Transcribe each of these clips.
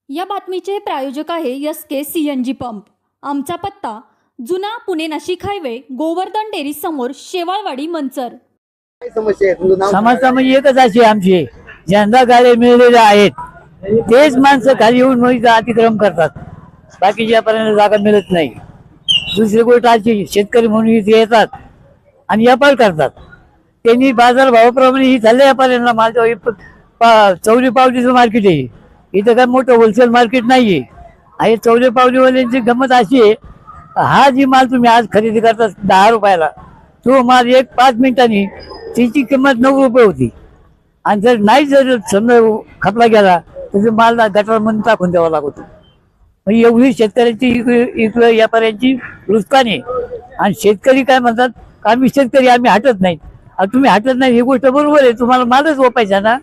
या बातमीचे प्रायोजक आहे SK CNG पंप। आमचा पत्ता जुना पुणे नाशिक हायवे, गोवर्धन डेअरी समोर, शेवाळवाडी, मंचर। समस्या म्हणजे एकच अशी आमची, ज्यांना गाड्या मिळालेल्या आहेत तेच माणसं खाली येऊन नदीचं अतिक्रमण करतात, बाकीच्यापर्यंत जागा मिळत नाही। दुसरी गोष्ट अशी, शेतकरी म्हणून इथे येतात आणि व्यापार करतात, त्यांनी बाजार भावाप्रमाणे ही चालल्या व्यापाऱ्यांना माल चौली पावलीचं मार्केट आहे इथं, काय मोठं होलसेल मार्केट नाहीये। आणि चौली पावलीवाल्यांची गंमत अशी आहे, हा जी माल तुम्ही आज खरेदी करता 10 रुपयाला, तो माल 5 मिनिटांनी त्याची किंमत 9 रुपये होती। आणि जर नाही, जर समजा खपला गेला तर माल गटारमध्ये टाकून द्यावा लागतो। म्हणजे एवढी शेतकऱ्यांची इकडे व्यापाऱ्यांची नुकसान आहे। आणि शेतकरी काय म्हणतात, आम्ही शेतकरी, आम्ही हटत नाही। आणि तुम्ही हटत नाही ही गोष्ट बरोबर आहे, तुम्हाला मालच वापायचा ना।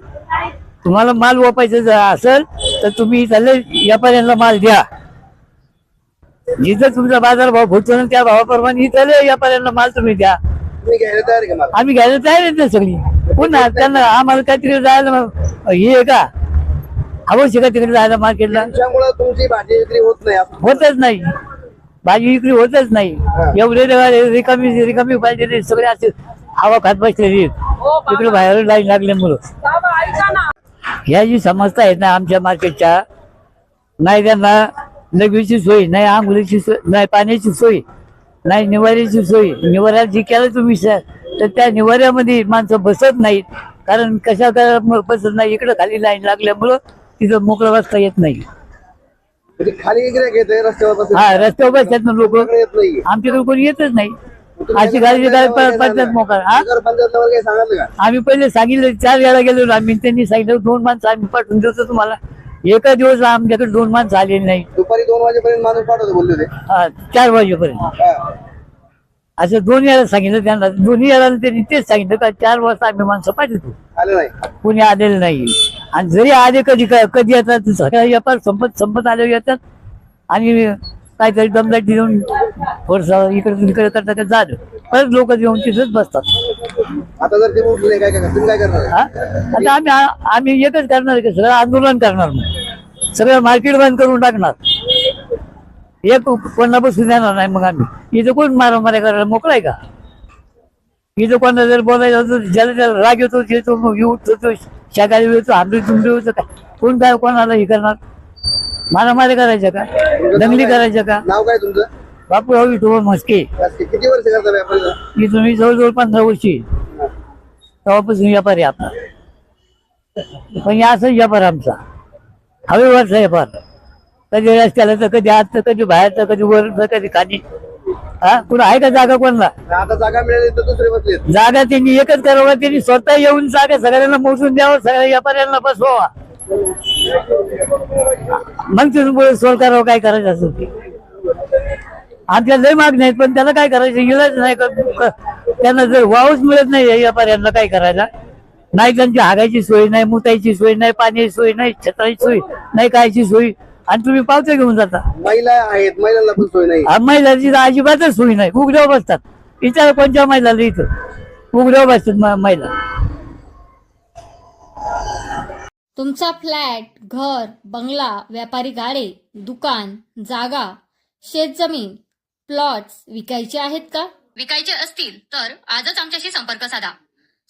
तुम्हाला माल वापायचा जर असेल तर तुम्ही चालले व्यापाऱ्यांना माल द्या, जिथं तुमचा बाजार भाव भरतो ना त्या भावाप्रमाणे इथं व्यापाऱ्यांना माल तुम्ही द्या। आम्ही घ्यायला तयार आहेत ना सगळी। पुन्हा त्यांना आम्हाला काय तिकडे जायला हे आहे का, आवश्यक आहे तिकडे जायला मार्केटला? तुमची भाजी विक्री होतच नाही, भाजी विक्री होतच नाही। एवढे रिकामी रिकामी पाहिजे, सगळे असे हवा खात बसलेली तिकडे बाहेर लाईन लागल्यामुळं। ह्या जी समस्या आहेत ना आमच्या मार्केटच्या, नाही त्यांना लगवीची सोय नाही, आंघोळीची सोय नाही, पाण्याची सोय नाही, निवाऱ्याची सोय। निवाऱ्यात जी केलं तुम्ही तर त्या निवाऱ्यामध्ये माणसं बसत नाहीत, कारण कशा बसत नाही, इकडं खाली लाईन लागल्यामुळं तिथं मोकळं बसता येत नाही। खाली रस्त्यावर हा, रस्त्यावर बसतात ना लोक, आमच्याकडे कोणी येतच नाही। अशी गाडी पडतात मोकळा। आम्ही पहिले सांगितलं, 4 वेळा गेलो आम्ही, त्यांनी सांगितलं 2 माणसं आम्ही पाठवून देतो तुम्हाला। एका दिवस आमच्याकडे 2 माणसं आलेली नाही। दुपारी 2 वाजेपर्यंत माणूस पाठवतो बोलले होते। हा, 4 वाजेपर्यंत असं 2 वेळा सांगितलं त्यांना। दोन्ही वेळा त्यांनी तेच सांगितलं का 4 वाजता आम्ही माणसं पाठवतो, आले नाही, कोणी आलेलं नाही। आणि जरी आले कधी येतात, सगळ्या व्यापार संपत आले येतात आणि काहीतरी दमदाटी देऊन थोडंसं इकडे तिकडे करता झालं, परत लोक येऊन तिथंच बसतात। आता जर ते उठले काय तुम्ही काय करणार? आता आम्ही एकच करणार की सगळं आंदोलन करणार, मग सगळं मार्केट बंद करून टाकणार, एक कोणा बसून देणार नाही। मग आम्ही इथं कोण मारामाऱ्या करायला मोकळा आहे का? इथं कोणा जर बोलायचं ज्याला त्याला राग येतो, येतो शाकाहारी येतो, आंबे तुंबे होतं, काय कोण काय कोणाला हे करणार? मारामारी करायचं का, दंगली करायचं का? नाव काय तुमचं? बापूराव विठोबा म्हस्के। किती वर्ष करता व्यापारी? मी तुम्ही जवळजवळ 15 वर्षी तेव्हापासून व्यापार आहे आपला। पण या असं व्यापार आमचा हवेवरचा व्यापार, कधी रस्त्याला तर कधी आत, तर कधी बाहेर, तर कधी वर, तर कधी खाली। हा, कुठं आहे का जागा कोणाला? आता जागा मिळाली तर दुसरे बसले। जागा त्यांनी एकच करावं, त्यांनी स्वतः येऊन जागा सगळ्यांना मोजून द्यावं, सगळ्या व्यापाऱ्यांना बसवा, मग तुम्ही सोल करावं काय करायचं असेल ते। आमच्या लय मागणी आहेत, पण त्याला काय करायचं इलाज नाही। त्यांना जर वावच मिळत नाही व्यापाऱ्यांना काय करायला, नाही त्यांची हागायची सोय नाही, मुतायची सोय नाही, पाण्याची सोय नाही, छत्राची सोय नाही, कायची सोय, आणि तुम्ही पावते घेऊन जाता। महिला आहेत, महिलांना पण सोय नाही। महिलांची अजिबातच सोय नाही, उघड्यावर बसतात। विचार कोणत्या महिलाला इथं उघड्यावर बसतात महिला। तुमचा फ्लॅट, घर, बंगला, व्यापारी गाडे, दुकान, जागा, शेतजमीन, प्लॉट्स विकायचे आहेत का? विकायचे असतील तर आजच आमच्याशी संपर्क साधा।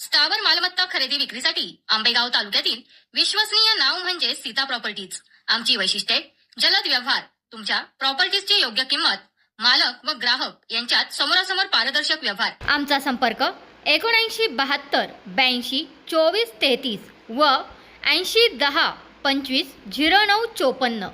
स्थावर मालमत्ता खरेदी विक्रीसाठी आंबेगाव तालुक्यातील विश्वसनीय नाव म्हणजे सीता प्रॉपर्टीज। आमची वैशिष्ट्ये: जलद व्यवहार, तुमच्या प्रॉपर्टीजची योग्य किंमत, मालक व ग्राहक यांच्यात समोरासमोर पारदर्शक व्यवहार। आमचा संपर्क 7972 82 24 33 व 80 10 25 09 54।